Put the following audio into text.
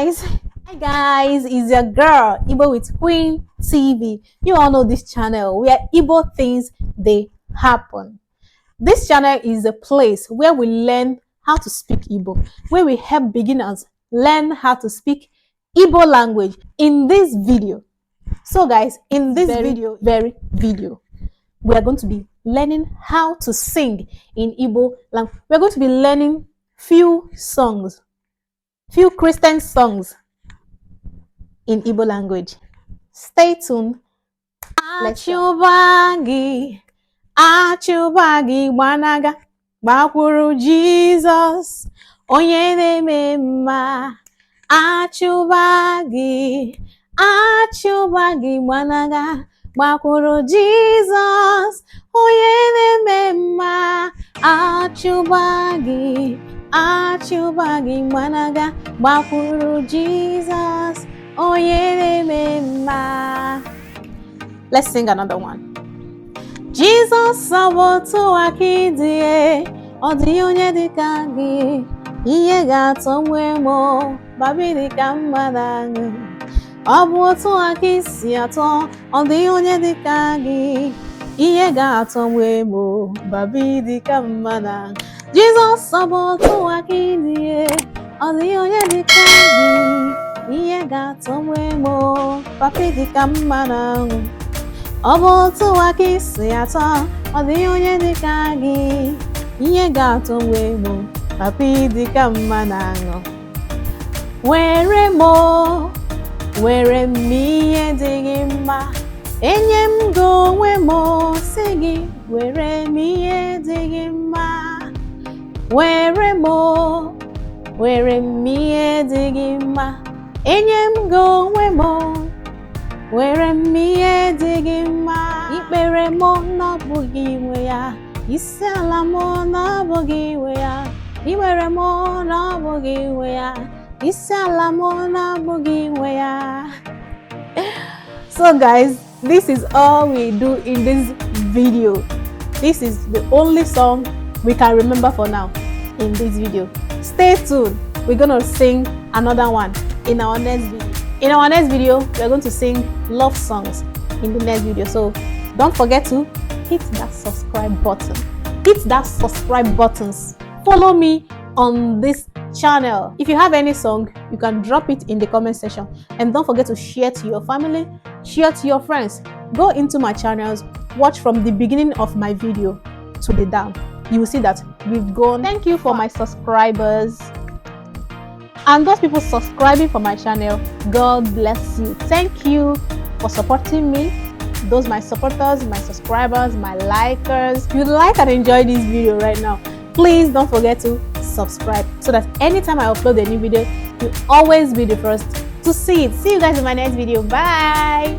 Hi guys, it's your girl Igbo with Queen TV. You all know this channel where Igbo things they happen. This channel is a place where we learn how to speak Igbo, where we help beginners learn how to speak Igbo language in this video. So guys, in this video, we are going to be learning how to sing in Igbo language. We're going to be learning few Christian songs in Igbo language. Stay tuned. Achubagi gbanaga gbakwuru Jesus onye na-eme mma. Achubagi gbanaga gbakwuru Jesus onye na-eme mma. Achubagi gbanaga gbakwuru Jesus onye na-eme mma. Let's sing another one. Jesus sabotu akidie odi onye dika gi iye ga-atọ mwemo babi dika mmadụ. Obu otu akisi atọ odi onye dika gi iye ga-atọ mwemo babi dika mmadụ. Jesus sabotu akidie odi onye dika gi iye ga-atọ mwemo babi dika mmadụ. Obotu akisi atọ odi onye dika gi iye ga-atọ mwemo papi dika mmanụ. Were m ihe dị gị mma enye m gị onwe m si gị were m ihe dị gị mma. Were m ihe dị gị mma enye m gị onwe m were m ihe dị gị mma. Ikpere m n'ọbụghị iwe ya, isi ala m n'ọbụghị iwe ya. Iwere m n'ọbụghị iwe ya, isi ala m n'ọbụghị iwe ya. So guys, this is all we do in this video. This is the only song we can remember for now in this video. Stay tuned, we're gonna sing another one in our next video. In our next video, we're going to sing love songs in the next video. So don't forget to hit that subscribe button. Hit that subscribe buttons. Follow me on this channel. If you have any song, you can drop it in the comment section. And don't forget to share to your family, share to your friends. Go into my channels, watch from the beginning of my video to the down. You will see that we've gone. Thank you for my subscribers. And those people subscribing for my channel, God bless you. Thank you for supporting me. Those my supporters, my subscribers, my likers. If you like and enjoy this video right now, please don't forget to subscribe so that anytime I upload a new video, you'll always be the first to see it. See you guys in my next video. Bye.